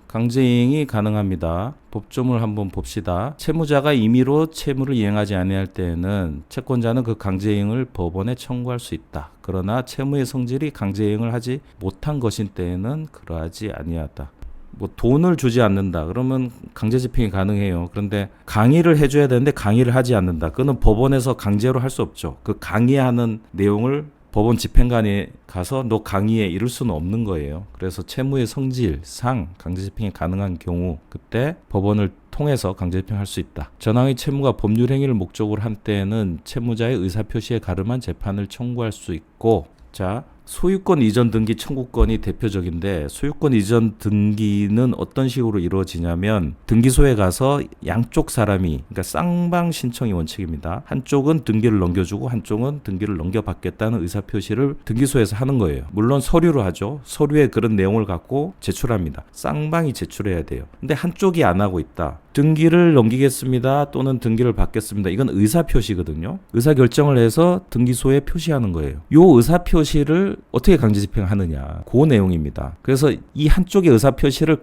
강제이행이 가능합니다. 법조문을 한번 봅시다. 채무자가 임의로 채무를 이행하지 아니할 때에는 채권자는 그 강제이행을 법원에 청구할 수 있다. 그러나 채무의 성질이 강제이행을 하지 못한 것인 때에는 그러하지 아니하다. 뭐 돈을 주지 않는다. 그러면 강제집행이 가능해요. 그런데 강의를 해줘야 되는데 강의를 하지 않는다. 그거는 법원에서 강제로 할 수 없죠. 그 강의하는 내용을 법원 집행관이 가서 너 강의에 이룰 수는 없는 거예요. 그래서 채무의 성질, 상, 강제집행이 가능한 경우 그때 법원을 통해서 강제집행할 수 있다. 전항의 채무가 법률행위를 목적으로 한 때에는 채무자의 의사표시에 가름한 재판을 청구할 수 있고, 자, 소유권 이전 등기 청구권이 대표적인데, 소유권 이전 등기는 어떤 식으로 이루어지냐면 등기소에 가서 양쪽 사람이, 그러니까 쌍방 신청이 원칙입니다. 한쪽은 등기를 넘겨주고 한쪽은 등기를 넘겨받겠다는 의사표시를 등기소에서 하는 거예요. 물론 서류로 하죠. 서류에 그런 내용을 갖고 제출합니다. 쌍방이 제출해야 돼요. 근데 한쪽이 안 하고 있다. 등기를 넘기겠습니다 또는 등기를 받겠습니다. 이건 의사표시거든요. 의사결정을 해서 등기소에 표시하는 거예요. 이 의사표시를 어떻게 강제집행하느냐, 그 내용입니다. 그래서 이 한쪽의 의사표시를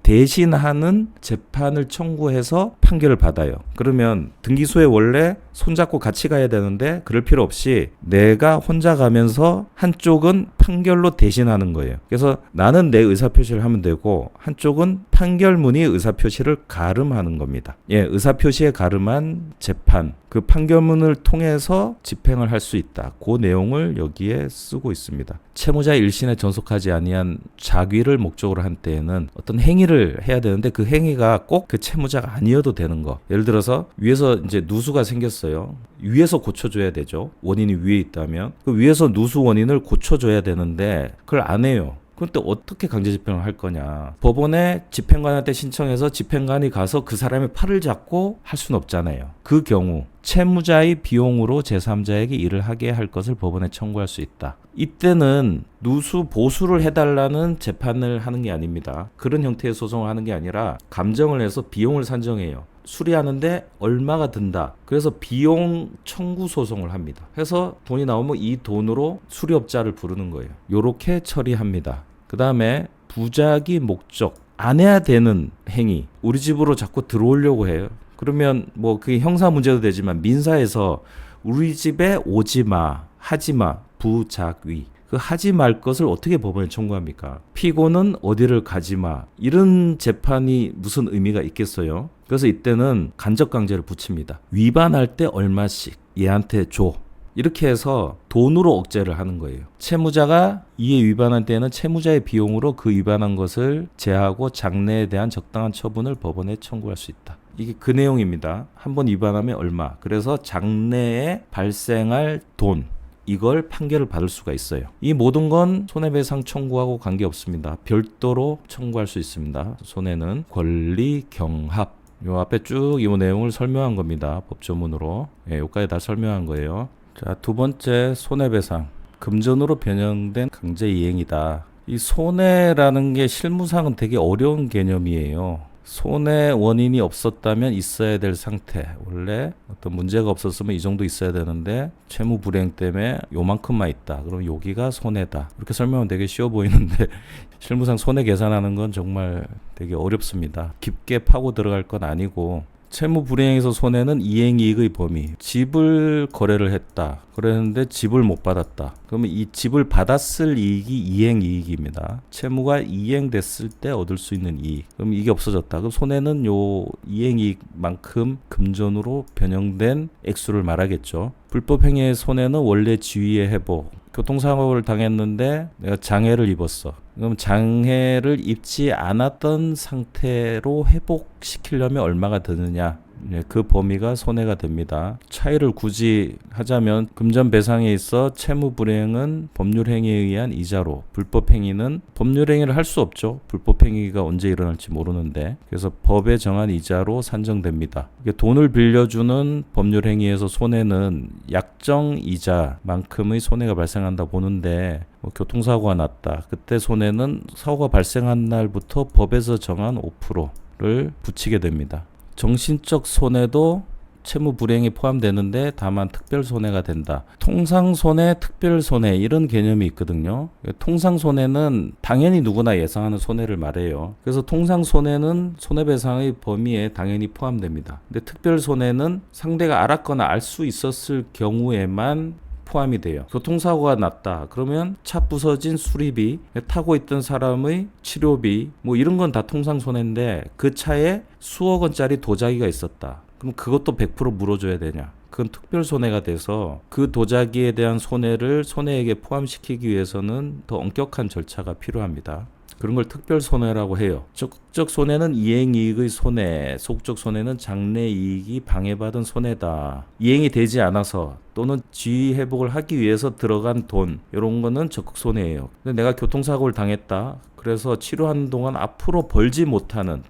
대신하는 재판을 청구해서 판결을 받아요. 그러면 등기소에 원래 손잡고 같이 가야 되는데 그럴 필요 없이 내가 혼자 가면서 한쪽은 판결로 대신하는 거예요. 그래서 나는 내 의사표시를 하면 되고 한쪽은 판결문이 의사표시를 가름하는 겁니다. 예, 의사표시에 가름한 재판, 그 판결문을 통해서 집행을 할 수 있다. 그 내용을 여기에 쓰고 있습니다. 채무자의 일신에 전속하지 아니한 자귀를 목적으로 한 때에는 어떤 행위를 해야 되는데 그 행위가 꼭 그 채무자가 아니어도 되는 거. 예를 들어서 위에서 이제 누수가 생겼어요. 위에서 고쳐줘야 되죠. 원인이 위에 있다면 그 위에서 누수 원인을 고쳐줘야 되는데 그걸 안 해요. 그런데 어떻게 강제집행을 할 거냐. 법원에 집행관한테 신청해서 집행관이 가서 그 사람의 팔을 잡고 할 수는 없잖아요. 그 경우 채무자의 비용으로 제3자에게 일을 하게 할 것을 법원에 청구할 수 있다. 이때는 누수 보수를 해달라는 재판을 하는 게 아닙니다. 그런 형태의 소송을 하는 게 아니라 감정을 해서 비용을 산정해요. 수리하는데 얼마가 든다. 그래서 비용 청구 소송을 합니다. 해서 돈이 나오면 이 돈으로 수리업자를 부르는 거예요. 요렇게 처리합니다. 그 다음에 부작위 목적, 안 해야 되는 행위, 우리 집으로 자꾸 들어오려고 해요. 그러면 뭐 그게 형사 문제도 되지만 민사에서 우리 집에 오지 마, 하지 마, 부작위. 그 하지 말 것을 어떻게 법원에 청구합니까? 피고는 어디를 가지 마. 이런 재판이 무슨 의미가 있겠어요? 그래서 이때는 간접강제를 붙입니다. 위반할 때 얼마씩 얘한테 줘. 이렇게 해서 돈으로 억제를 하는 거예요. 채무자가 이에 위반한 때는 채무자의 비용으로 그 위반한 것을 제하고 장래에 대한 적당한 처분을 법원에 청구할 수 있다. 이게 그 내용입니다. 한번 위반하면 얼마. 그래서 장래에 발생할 돈. 이걸 판결을 받을 수가 있어요. 이 모든 건 손해배상 청구하고 관계없습니다. 별도로 청구할 수 있습니다. 손해는 권리 경합. 요 앞에 쭉 이 내용을 설명한 겁니다. 법조문으로. 예, 여기까지 다 설명한 거예요. 자, 두 번째 손해배상. 금전으로 변형된 강제이행이다. 이 손해라는 게 실무상은 되게 어려운 개념이에요. 손해 원인이 없었다면 있어야 될 상태. 원래 어떤 문제가 없었으면 이 정도 있어야 되는데 채무 불이행 때문에 요만큼만 있다. 그럼 여기가 손해다. 이렇게 설명은 되게 쉬워 보이는데 실무상 손해 계산하는 건 정말 되게 어렵습니다. 깊게 파고 들어갈 건 아니고 채무 불이행에서 손해는 이행이익의 범위. 집을 거래를 했다. 그랬는데 집을 못 받았다. 그러면 이 집을 받았을 이익이 이행이익입니다. 채무가 이행됐을 때 얻을 수 있는 이익. 그럼 이게 없어졌다. 그럼 손해는 요 이행이익만큼 금전으로 변형된 액수를 말하겠죠. 불법행위의 손해는 원래 지위의 회복. 교통사고를 당했는데 내가 장애를 입었어. 그럼 장애를 입지 않았던 상태로 회복시키려면 얼마가 드느냐. 그 범위가 손해가 됩니다. 차이를 굳이 하자면 금전배상에 있어 채무불이행은 법률행위에 의한 이자로, 불법행위는 법률행위를 할 수 없죠. 불법행위가 언제 일어날지 모르는데. 그래서 법에 정한 이자로 산정됩니다. 돈을 빌려주는 법률행위에서 손해는 약정 이자만큼의 손해가 발생한다 보는데 교통사고가 났다. 그때 손해는 사고가 발생한 날부터 법에서 정한 5%를 붙이게 됩니다. 정신적 손해도 채무 불이행에 포함되는데 다만 특별 손해가 된다. 통상 손해, 특별 손해 이런 개념이 있거든요. 통상 손해는 당연히 누구나 예상하는 손해를 말해요. 그래서 통상 손해는 손해배상의 범위에 당연히 포함됩니다. 근데 특별 손해는 상대가 알았거나 알 수 있었을 경우에만 포함이 돼요. 교통사고가 났다. 그러면 차 부서진 수리비, 타고 있던 사람의 치료비, 뭐 이런 건 다 통상 손해인데 그 차에 수억 원짜리 도자기가 있었다. 그럼 그것도 100% 물어줘야 되냐? 그건 특별 손해가 돼서 그 도자기에 대한 손해를 손해액에 포함시키기 위해서는 더 엄격한 절차가 필요합니다. 그런 걸 특별 손해라고 해요. 적극적 손해는 이행이익의 손해, 소극적 손해는 장래이익이 방해받은 손해다. 이행이 되지 않아서 또는 지위 회복을 하기 위해서 들어간 돈, 이런 거는 적극 손해예요. 근데 내가 교통사고를 당했다. 그래서 치료하는 동안 앞으로 벌지 못하는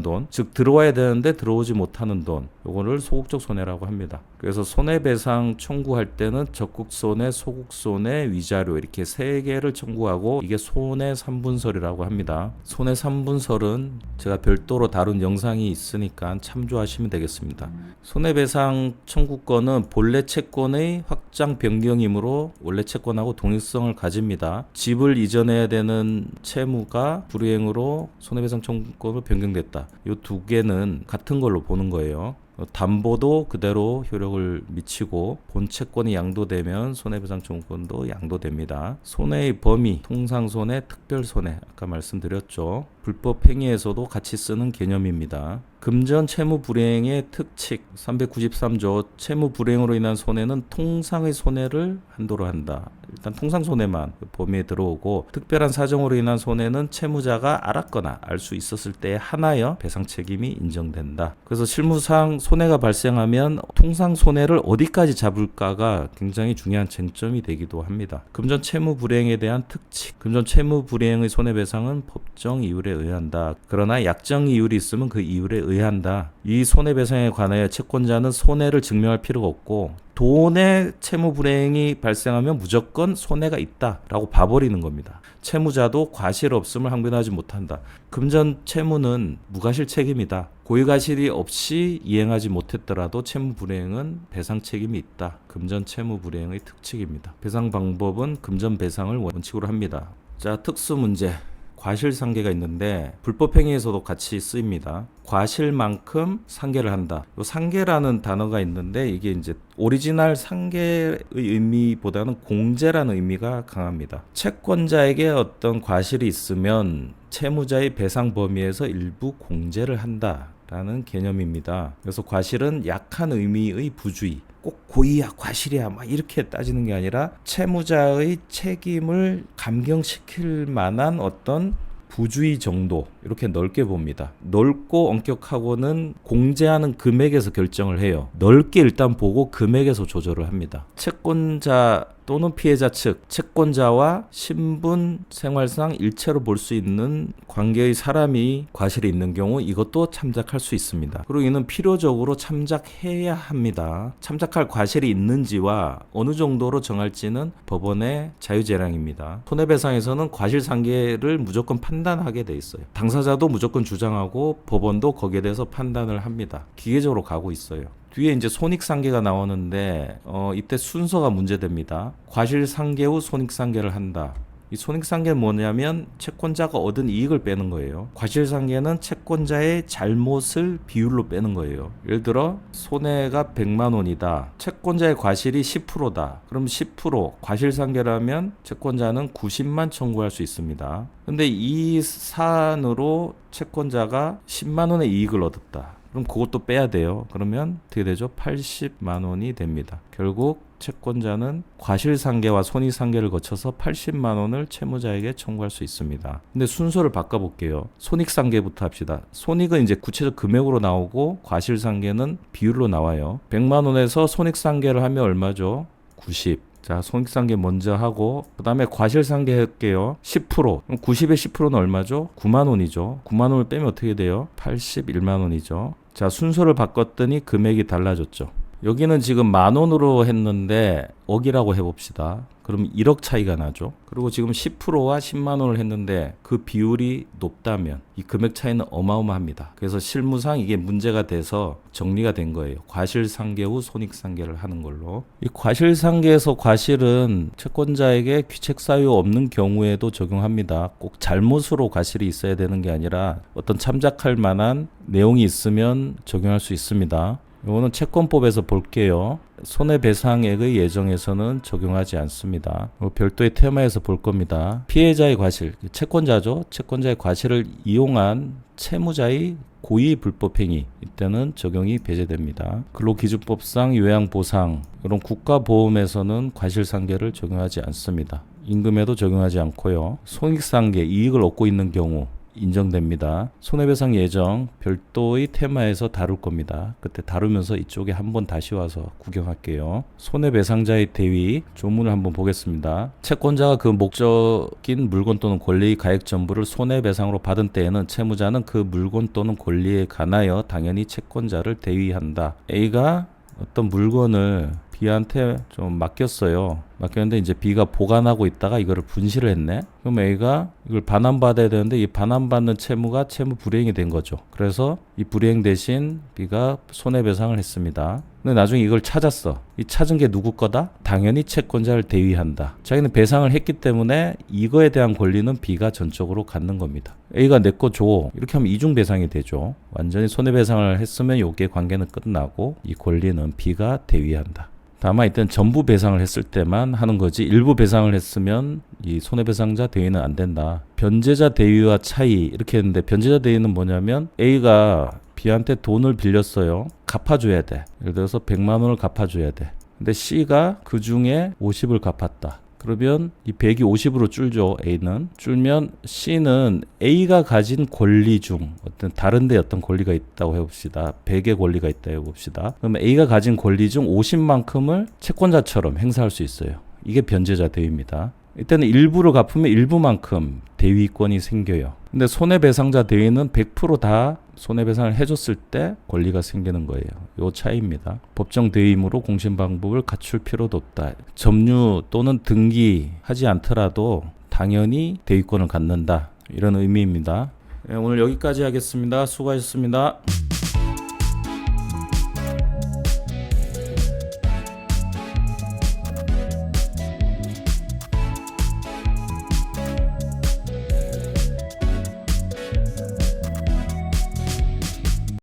돈, 즉 들어와야 되는데 들어오지 못하는 돈, 요거를 소극적 손해라고 합니다. 그래서 손해배상 청구할 때는 적극손해, 소극손해, 위자료 이렇게 세 개를 청구하고 이게 손해 3분설이라고 합니다. 손해 3분설은 제가 별도로 다룬 영상이 있으니까 참조하시면 되겠습니다. 손해배상 청구권은 본래 채권의 확장 변경이므로 원래 채권하고 동일성을 가집니다. 집을 이전해야 되는 채무가 불이행으로 손해배상 청구권으로 변경됐다. 이 두 개는 같은 걸로 보는 거예요. 담보도 그대로 효력을 미치고 본 채권이 양도되면 손해배상 청구권도 양도됩니다. 손해의 범위, 통상손해, 특별손해 아까 말씀드렸죠. 불법 행위에서도 같이 쓰는 개념입니다. 금전 채무 불이행의 특칙 393조 채무 불이행으로 인한 손해는 통상의 손해를 한도로 한다. 일단 통상 손해만 범위에 들어오고 특별한 사정으로 인한 손해는 채무자가 알았거나 알 수 있었을 때에 한하여 배상 책임이 인정된다. 그래서 실무상 손해가 발생하면 통상 손해를 어디까지 잡을까가 굉장히 중요한 쟁점이 되기도 합니다. 금전 채무 불이행에 대한 특칙, 금전 채무 불이행의 손해배상은 법정 이율에 의한다. 그러나 약정 이율이 있으면 그 이율에 의한다. 이 손해배상에 관하여 채권자는 손해를 증명할 필요가 없고 돈의 채무 불이행이 발생하면 무조건 손해가 있다라고 봐버리는 겁니다. 채무자도 과실 없음을 항변하지 못한다. 금전 채무는 무과실 책임이다. 고의과실이 없이 이행하지 못했더라도 채무 불이행은 배상 책임이 있다. 금전 채무 불이행의 특칙입니다. 배상 방법은 금전 배상을 원칙으로 합니다. 자, 특수 문제. 과실상계가 있는데 불법행위에서도 같이 쓰입니다. 과실만큼 상계를 한다. 이 상계라는 단어가 있는데 이게 이제 오리지널 상계의 의미보다는 공제라는 의미가 강합니다. 채권자에게 어떤 과실이 있으면 채무자의 배상 범위에서 일부 공제를 한다라는 개념입니다. 그래서 과실은 약한 의미의 부주의, 꼭 고의야, 과실이야 막 이렇게 따지는 게 아니라 채무자의 책임을 감경시킬 만한 어떤 부주의 정도, 이렇게 넓게 봅니다. 넓고 엄격하고는 공제하는 금액에서 결정을 해요. 넓게 일단 보고 금액에서 조절을 합니다. 채권자 또는 피해자 측, 채권자와 신분, 생활상 일체로 볼 수 있는 관계의 사람이 과실이 있는 경우 이것도 참작할 수 있습니다. 그리고 이는 필요적으로 참작해야 합니다. 참작할 과실이 있는지와 어느 정도로 정할지는 법원의 자유재량입니다. 손해배상에서는 과실상계를 무조건 판단하게 돼 있어요. 당사자도 무조건 주장하고 법원도 거기에 대해서 판단을 합니다. 기계적으로 가고 있어요. 뒤에 이제 손익상계가 나오는데 이때 순서가 문제됩니다. 과실상계 후 손익상계를 한다. 이 손익상계는 뭐냐면 채권자가 얻은 이익을 빼는 거예요. 과실상계는 채권자의 잘못을 비율로 빼는 거예요. 예를 들어 손해가 100만 원이다. 채권자의 과실이 10%다. 그럼 10% 과실상계라면 채권자는 90만 청구할 수 있습니다. 근데 이 사안으로 채권자가 10만 원의 이익을 얻었다. 그럼 그것도 빼야 돼요. 그러면 어떻게 되죠? 80만 원이 됩니다. 결국 채권자는 과실상계와 손익상계를 거쳐서 80만 원을 채무자에게 청구할 수 있습니다. 근데 순서를 바꿔볼게요. 손익상계부터 합시다. 손익은 이제 구체적 금액으로 나오고 과실상계는 비율로 나와요. 100만 원에서 손익상계를 하면 얼마죠? 90. 자, 손익상계 먼저 하고 그 다음에 과실상계 할게요. 10%. 그럼 90의 10%는 얼마죠? 9만 원이죠. 9만 원을 빼면 어떻게 돼요? 81만 원이죠. 자, 순서를 바꿨더니 금액이 달라졌죠. 여기는 지금 만 원으로 했는데 억이라고 해봅시다. 그럼 1억 차이가 나죠. 그리고 지금 10%와 10만 원을 했는데 그 비율이 높다면 이 금액 차이는 어마어마합니다. 그래서 실무상 이게 문제가 돼서 정리가 된 거예요. 과실상계 후 손익상계를 하는 걸로. 이 과실상계에서 과실은 채권자에게 귀책사유 없는 경우에도 적용합니다. 꼭 잘못으로 과실이 있어야 되는 게 아니라 어떤 참작할 만한 내용이 있으면 적용할 수 있습니다. 이거는 채권법에서 볼게요. 손해배상액의 예정에서는 적용하지 않습니다. 별도의 테마에서 볼 겁니다. 피해자의 과실, 채권자죠. 채권자의 과실을 이용한 채무자의 고의 불법행위, 이때는 적용이 배제됩니다. 근로기준법상 요양보상, 이런 국가보험에서는 과실상계를 적용하지 않습니다. 임금에도 적용하지 않고요. 손익상계, 이익을 얻고 있는 경우 인정됩니다. 손해배상 예정 별도의 테마에서 다룰 겁니다. 그때 다루면서 이쪽에 한번 다시 와서 구경할게요. 손해배상자의 대위 조문을 한번 보겠습니다. 채권자가 그 목적인 물건 또는 권리의 가액 전부를 손해배상으로 받은 때에는 채무자는 그 물건 또는 권리에 관하여 당연히 채권자를 대위한다. A가 어떤 물건을 B한테 좀 맡겼어요. 맡겼는데 이제 B가 보관하고 있다가 이거를 분실을 했네. 그럼 A가 이걸 반환받아야 되는데 이 반환받는 채무가 채무 불이행이 된 거죠. 그래서 이 불이행 대신 B가 손해배상을 했습니다. 근데 나중에 이걸 찾았어. 이 찾은 게 누구 거다? 당연히 채권자를 대위한다. 자기는 배상을 했기 때문에 이거에 대한 권리는 B가 전적으로 갖는 겁니다. A가 내 거 줘. 이렇게 하면 이중배상이 되죠. 완전히 손해배상을 했으면 여기에 관계는 끝나고 이 권리는 B가 대위한다. 다만 이때는 전부 배상을 했을 때만 하는 거지 일부 배상을 했으면 이 손해배상자 대위는 안 된다. 변제자 대위와 차이 이렇게 했는데 변제자 대위는 뭐냐면 A가 B한테 돈을 빌렸어요. 갚아줘야 돼. 예를 들어서 100만 원을 갚아줘야 돼. 근데 C가 그 중에 50을 갚았다. 그러면 이 100이 50으로 줄죠. A는. 줄면 C는 A가 가진 권리 중 어떤 다른 데 어떤 권리가 있다고 해봅시다. 100의 권리가 있다고 해봅시다. 그러면 A가 가진 권리 중 50만큼을 채권자처럼 행사할 수 있어요. 이게 변제자 대위입니다. 이때는 일부를 갚으면 일부만큼 대위권이 생겨요. 근데 손해배상자 대위는 100% 다 손해배상을 해줬을 때 권리가 생기는 거예요. 요 차이입니다. 법정 대위임으로 공신방법을 갖출 필요도 없다. 점유 또는 등기하지 않더라도 당연히 대위권을 갖는다. 이런 의미입니다. 네, 오늘 여기까지 하겠습니다. 수고하셨습니다.